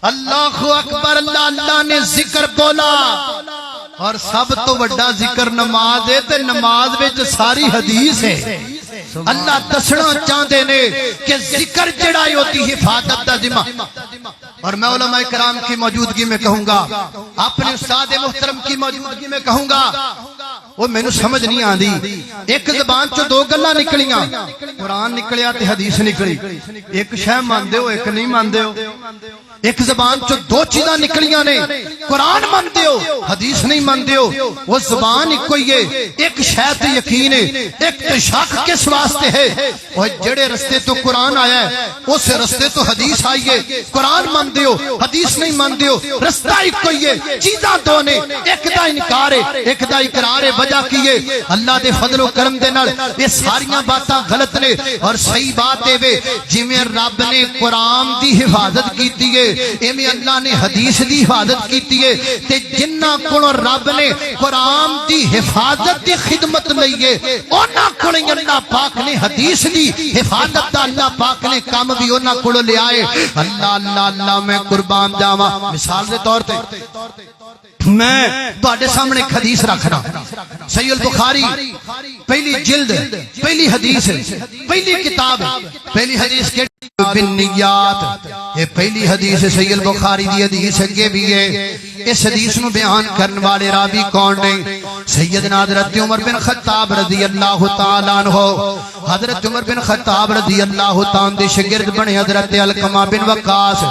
اللہ اکبر، اللہ نے ذکر بولا، اور سب تو بڑا ذکر نماز ہے، تے نماز وچ ساری حدیث ہے۔ اللہ دسنا چاہتے نے کہ ذکر جڑا ہوتی حفاظت دا ذمہ، اور میں علماء کرام کی موجودگی میں کہوں گا، اپنے استاد محترم کی موجودگی میں کہوں گا، وہ میں نے سمجھ نہیں آندی، ایک زبان چو دو گلاں نکلیاں، قرآن نکلیا تے حدیث نکلی، ایک شے ماندے ہو ایک نہیں ماندے ہو، ایک زبان چو دو چیزاں نکلیاں نے، قرآن ماندے ہو حدیث نہیں ماندے ہو، وہ زبان ایک کوئی ہے، ایک شے تے یقین ہے، ایک تے شک کس واسطے ہے، وہ جڑے رستے تو قرآن آیا ہے اس رستے تو حدیث آئی ہے، قرآن ماندے ہو حدیث نہیں ماندے ہو، رستہ ایک کوئی ہے، چیزاں دو نے، ایک دا انکار ہے ایک دا اقرار ہے، وجہ کیے اللہ دے فضل و کرم دے نال یہ ساریاں باتاں غلط نے، اور صحیح بات ہے وے جویں رب نے قرآن دی حفاظت کیتی ہے ایویں اللہ نے حدیث دی حفاظت کیتی ہے، تے جنہاں کولوں رب نے قرآن دی حفاظت دی خدمت لئی ہے انہاں کولوں اللہ پاک نے حدیث دی حفاظت دا اللہ پاک نے کام بھی انہاں کولوں لے آئے۔ اللہ اللہ اللہ میں قربان جاواں، مثال دے طور تے میں تواڈے سامنے ایک حدیث رکھنا، صحیح البخاری پہلی جلد پہلی حدیث پہلی کتاب پہلی حدیث کے بالنیات، یہ پہلی حدیث صحیح البخاری دی حدیث اگے بھی ہے۔ اس حدیث نو بیان کرنے والے راوی کون نے؟ سیدنا حضرت عمر بن خطاب رضی اللہ تعالیٰ عنہ، حضرت عمر بن خطاب رضی اللہ تعالیٰ دے شاگرد بنے حضرت علقمہ بن وقاص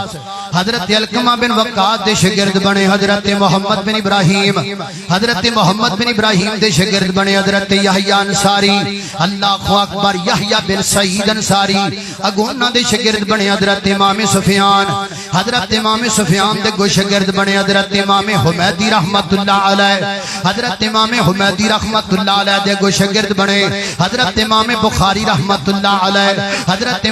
حضرت علقمہ بن وقاص دے شاگرد بنے حضرت محمد بن ابراہیم حضرت محمد بن ابراہیم دے شاگرد بنے حضرت یحییٰ انصاری اللہ اکبر یحییٰ بن سعید انصاری اگونا دے شاگرد بنے حضرت امام سفیان حضرت امام سفیان دے گو شاگرد بنے حضرت امام حمیدی رحمت اللہ علیہ حضرت امام حمیدی رحمت اللہ علیہ دے گو شاگرد بنے حضرت امام بخاری رحمت اللہ علیہ حضرت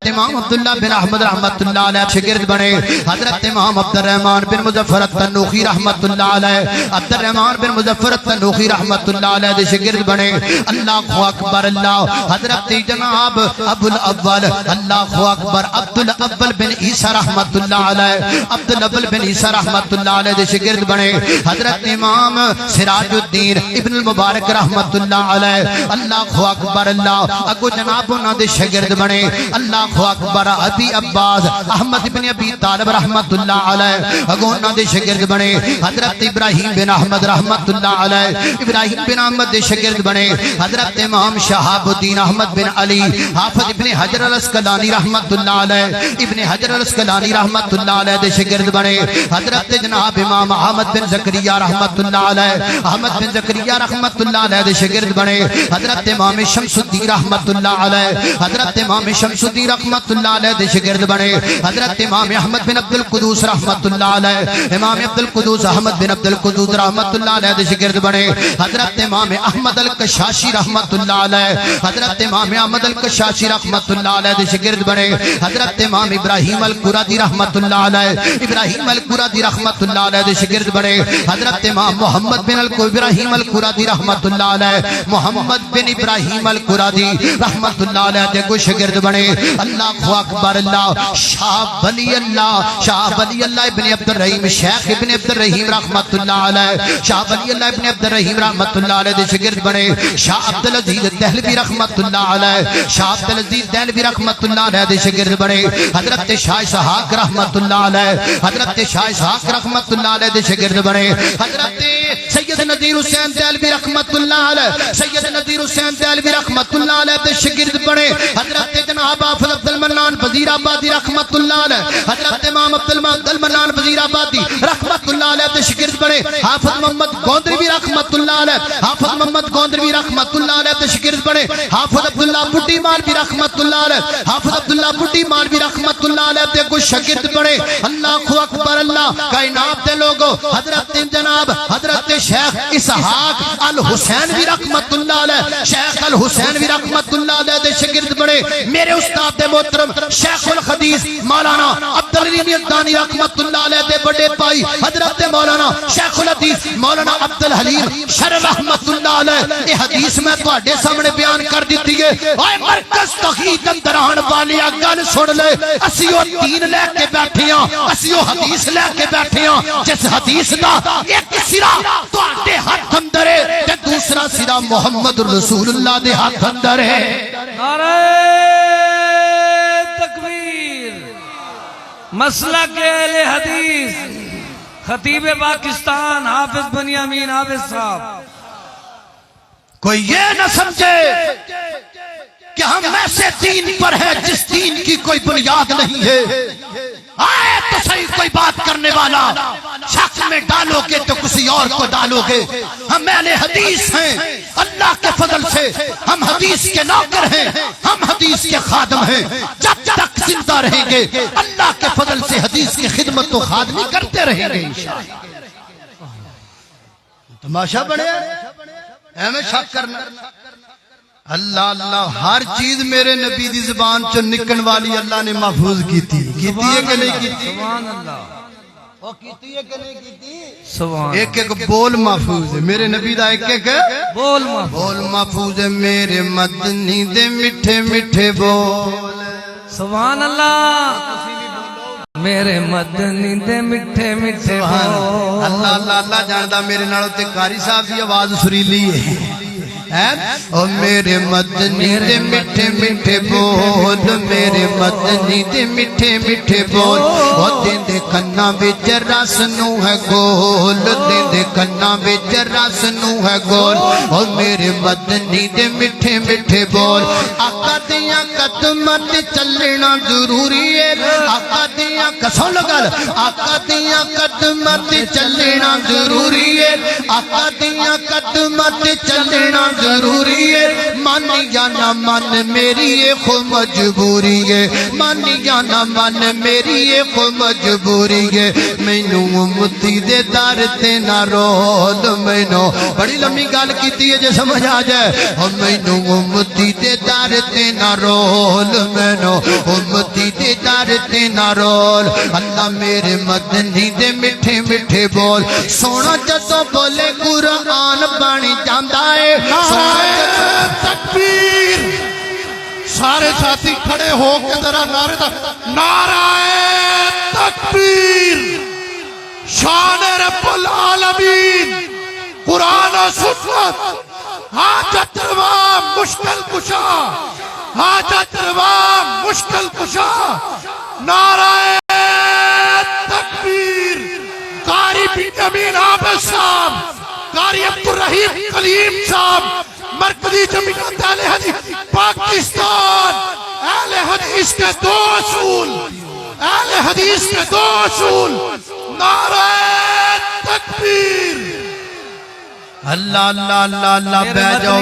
امام عبداللہ بن احمد رحمت اللہ علیہ شاگرد بنے حضرت امام عبد الرحمن بن مظفر التنوخی رحمت اللہ علیہ عبد الرحمن بن مظفر التنوخی رحمت اللہ علیہ دے شاگرد بنے اللہ اکبر اللہ حضرت جناب ابو الاول اللہ اکبر عبد الاول بن عیسیٰ رحمت اللہ علیہ عبد الاول بن عیسیٰ رحمت اللہ علیہ دے شاگرد بنے حضرت امام سراج الدین ابن المبارک رحمت اللہ علیہ اللہ اکبر اللہ اگو جناب انہاں دے شاگرد بنے اللہ اکبر ابی عباس احمد بن ابی طالب رحمت اللہ علیہ اگو انہاں دے شاگرد بنے حضرت ابراہیم بن احمد رحمت اللہ علیہ ابراہیم بن احمد دے شاگرد بنے حضرت امام شہاب الدین احمد بن علی حافظ ابن حجر الاسقلانی رحمت اللہ علیہ ابن حجر الاسقلانی رحمت اللہ علیہ دے شاگرد بنے حضرت جناب امام احمد بن زکریا رحمت اللہ علیہ احمد بن زکریا رحمت اللہ علیہ دے شاگرد بنے حضرت امام شمس الدین رحمت اللہ علیہ حضرت امام شمس الدین رحمت اللہ علیہ دے شاگرد بنے حضرت امام احمد بن عبد القدوس رحمت اللہ علیہ امام عبد القدوس احمد بن عبد القدوس رحمت اللہ علیہ دے شاگرد بنے حضرت امام احمد الکشاشی رحمت اللہ علیہ حضرت امام احمد الکشاشی رحمت اللہ علیہ دے شاگرد بنے حضرت امام ابراہیم القرادی رحمت اللہ علیہ ابراہیم القرادی رحمت اللہ علیہ دے شاگرد بنے حضرت امام محمد بن ابراہیم القرادی رحمت اللہ علیہ محمد بن ابراہیم القرادی رحمت اللہ علیہ دے کو شاگرد بنے اللہ اکبر اللہ شاہ ولی اللہ ابن عبد الرحیم شیخ ابن عبد الرحیم رحمت اللہ علیہ شاہ ولی اللہ ابن عبد الرحیم رحمت اللہ علیہ دے شاگرد بنے شاہ عبد العزیز دہلوی رحمت اللہ علیہ شاہ عبد العزیز دہلوی رحمت اللہ علیہ دے شاگرد بنے حضرت شاہ اسحاق رحمت اللہ علیہ حضرت شاہ اسحاق رحمت اللہ علیہ دے شاگرد بنے حضرت سید نذیر حسین دہلوی رحمت اللہ علیہ سید نذیر حسین دہلوی رحمت اللہ علیہ دے شاگرد بنے حضرت جناب حافظ عبد المنان وزیر آبادی رحمت اللہ علیہ حضرت امام عبد المنان وزیر آبادی رحمت اللہ علیہ دے شاگرد بنے حافظ محمد گوندروی رحمت اللہ علیہ حافظ محمد گوندروی رحمت اللہ علیہ دے شاگرد بنے حافظ عبداللہ بڈی مالوی رحمت اللہ علیہ حافظ عبداللہ بڈی مالوی رحمت اللہ علیہ دے کو شاگرد بنے اللہ اکبر اللہ کائنات دے لوگو حضرت جناب حضرت شیخ اسحاق الحسینوی رحمت اللہ علیہ شیخ الحسینوی رحمت اللہ علیہ دے شاگرد بنے میرے استاد محترم شیخ الحدیث مولانا عبدالعلیم یزدانی رحمت اللہ علیہ دے بڑے بھائی حضرت مولانا شیخ الحدیث مولانا عبدالحلیم شر رحمت اللہ علیہ یہ حدیث میں تواڈے سامنے بیان کر دیتی ہے اے مرکز توحید اندر آن والیا گل سن لے اسیو دین لے کے بیٹھے ہاں اسیو حدیث لے کے بیٹھے ہاں جس حدیث دا ایک سرا تواڈے ہاتھ اندر ہے تے دوسرا سرا محمد رسول اللہ دے ہاتھ اندر ہے نعرہ تکبیر مسلک اہل حدیث خطیب پاکستان حافظ بنیامین حافظ صاحب کوئی یہ نہ سمجھے کہ ہم ایسے دین پر ہیں جس دین کی کوئی بنیاد نہیں ہے آئے تو صحیح کوئی بات کرنے والا شک میں ڈالو گے تو کسی اور کو ڈالو گے ہم اہل حدیث ہیں اللہ کے فضل سے ہم حدیث کے نوکر ہیں ہم حدیث کے خادم ہیں جب تک زندہ رہیں گے اللہ کے فضل سے حدیث کی خدمت و خادمی کرتے رہیں گے تماشا بڑھے ہمیں شک کرنا اللہ اللہ ہر چیز میرے نبی دی زبان چو نکن والی اللہ نے محفوظ کیتی ہے کہ نہیں کیتی سبحان اللہ وہ کیتی ہے کہ نہیں کیتی سبحان ایک ایک بول محفوظ ہے میرے نبی دا ایک ایک بول محفوظ ہے میرے مدنی دے مٹھے مٹھے بول سبحان اللہ میرے مدنی دے مٹھے مٹھے بول اللہ اللہ اللہ جاندہ میرے نالوں تے قاری صاحب دی آواز سریلی ہے او میرے مدنی دے مٹھے مٹھے بول میرے مدنی دے مٹھے مٹھے بول او دین دے کنا وچ رس نو ہے گول دین دے کنا وچ رس نو ہے گول او میرے مدنی دے مٹھے مٹھے بول آقا دیاں قدماں تے چلنا ضروری ہے آقا دیاں سن لو گل آقا دیاں قدماں تے چلنا ضروری ہے آقا دیاں قدماں تے چلنا ضروری ہے مانی یا نہ من میری یہ خو مجبوری ہے مانی یا نہ من میری یہ خو مجبوری ہے مینوں امتی دے در تے نہ رول مینوں بڑی لمبی گل کیتی ہے جے سمجھ آ جائے مینوں امتی دے در تے نہ رول مینوں امتی دے در تے نہ رول اللہ میرے مدنی دے میٹھے میٹھے بول سونا جدوں بولے قرآن بن جاندا ہے تکبیر سارے ساتھی کھڑے ہو کے ذرا نعرہ تکبیر شان رب العالمین قرآن و سنت حاجت روا مشکل کشا حاجت روا مشکل کشا نعرہ تکبیر قاری بنیامین عابد صاحب قاری عبدالرحیم کلیم صاحب مرکزی جمعیت اہل حدیث پاکستان اہل حدیث کے دو اصول اہل حدیث کے دو اصول نعرہ تکبیر اللہ اللہ اللہ اللہ بہ جاؤ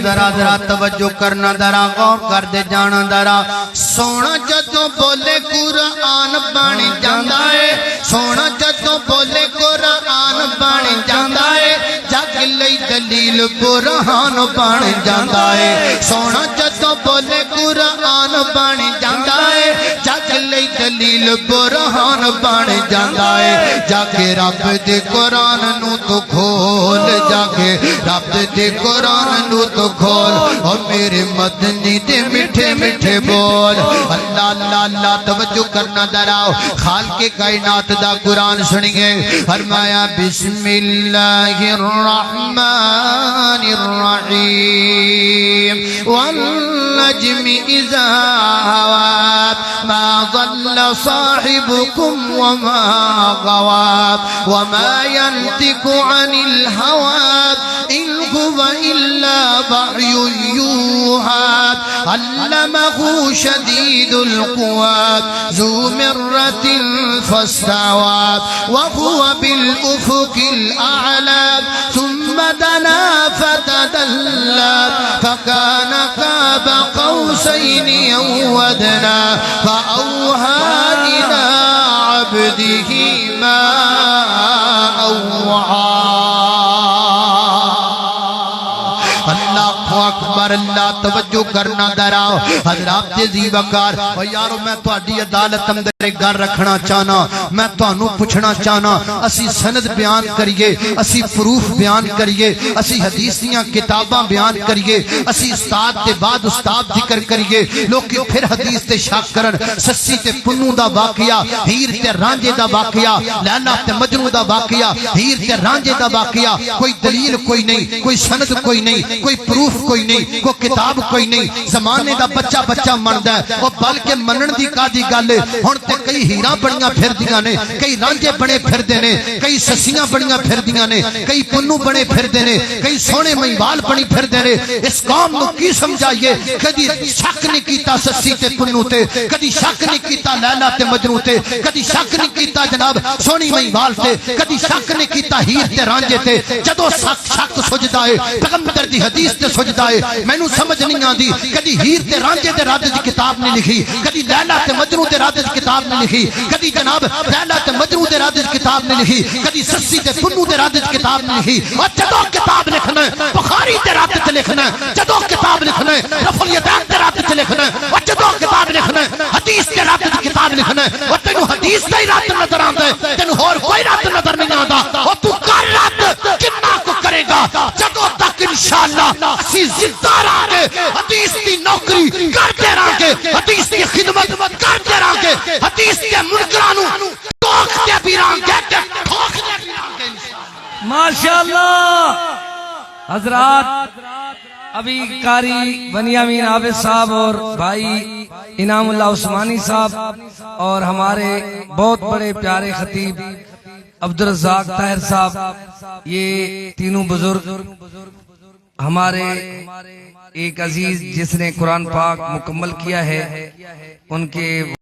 ذرا توجہ کرنا ذرا غور کر دے جانا ذرا سونا جدوں بولے قرآن بن جاندا ہے سونا جدوں بولے قرآن بن جاندا ہے جگ لئی دلیل برہان بن جاندا ہے سونا جدوں بولے قرآن بن جاندا ہے جگ لئی دلیل برہان بن جاندا ہے جا کے رب دے قرآن نو تو کھول جا کے رب دے قرآن نو تو کھول اور میرے مدنی دے میٹھے میٹھے بول اللہ اللہ اللہ توجہ کرنا دراؤ خالق کائنات دا قرآن سنیے فرمایا بسم اللہ الرحمن الرحیم والنجم اذا هوى ما ضل صاحبكم وما غوى وما ينطق عن الهوى إن هو إلا وحي يوحى علمه شديد القوى ذو مرة فاستوى وهو بالأفق الأعلى ثم دنا فتدلى فكان قاب قوسين أو أدنى فأوحى إلى عبده ما أوحى اکبر اللہ توجہ کرنا دراؤ حضرات جزی وقار اور یارو میں تو اڈی عدالت اندر گھر رکھنا چاہنا میں تو انو پوچھنا چاہنا اسی سند بیان کریے اسی پروف بیان کریے اسی حدیثیاں کتاباں بیان کریے اسی استاد دے بعد استاد ذکر کریے لوگ پھر حدیث تے شاک کرن سسی تے پنو دا واقعہ ہیر تے رانجے دا واقعہ لیلا تے مجنو دا واقعہ ہیر تے رانجے دا واقعہ کوئی دلیل کوئی نہیں کوئی سند کوئی نہیں کوئی پروف کوئی نہیں کوئی کتاب کوئی نہیں زمانے دا بچہ بچہ مندہ ہے وہ بلکہ منن دی کا دی گالے ہون تے کئی ہیرا بڑیاں پھر دیاں نے کئی رانجے بڑے پھر دینے کئی سسیاں بڑیاں پھر دیاں نے کئی پنو بڑے پھر دینے کئی سونے مہیوال بڑی پھر دینے اس قوم نو کی سمجھائیے کدی شک نہیں کیتا سسی تے پنو تے کدی شک نہیں کیتا لیلا تے مجنو تے کدی شک نہیں کیتا جناب سونی مہیوال تے کدی شک نہیں کیتا ہیر تے رانجے تے جدو شک سجدہ ہے پیغمبر دی حدیث تے سجدہ ہے میں نو سمجھ نہیں آندی کدی ہیر تے رانجے تے رادج کتاب نہیں لکھی کدی لیلا تے مجنو تے رادج کتاب نہیں لکھی کدی جناب لیلا تے مجنو تے رادج کتاب نہیں لکھی کدی سسی تے پنو تے رادج کتاب نہیں لکھی اور جدو کتاب لکھنا ہے بخاری تے رادج لکھنا ہے جدو کتاب لکھنا ہے رفع الیدین تے رادج لکھنا ہے اور جدو کتاب لکھنا ہے حدیث تے رادج کتاب لکھنا ہے اور تینو حدیث تے رات نظر آندا ہے تینو اور کوئی رات نظر نہیں آندا اور تو کر رات کنا کو کرے گا جدو تک انشاءاللہ اسی زندہ رہاں گے حدیث کی نوکری کرتے رہاں گے حدیث کی خدمت کرتے رہاں گے حدیث کے منکرانو ٹوکتے بھی رہاں گے ٹھوکتے بھی رہاں گے ماشاءاللہ حضرات ابھی قاری بنیامین عابد صاحب اور بھائی انعام اللہ عثمانی صاحب اور ہمارے بہت بڑے پیارے خطیب عبدالرزاق طاہر صاحب یہ تینوں بزرگ ہمارے ایک عزیز جس نے قرآن پاک مکمل کیا ہے ان کے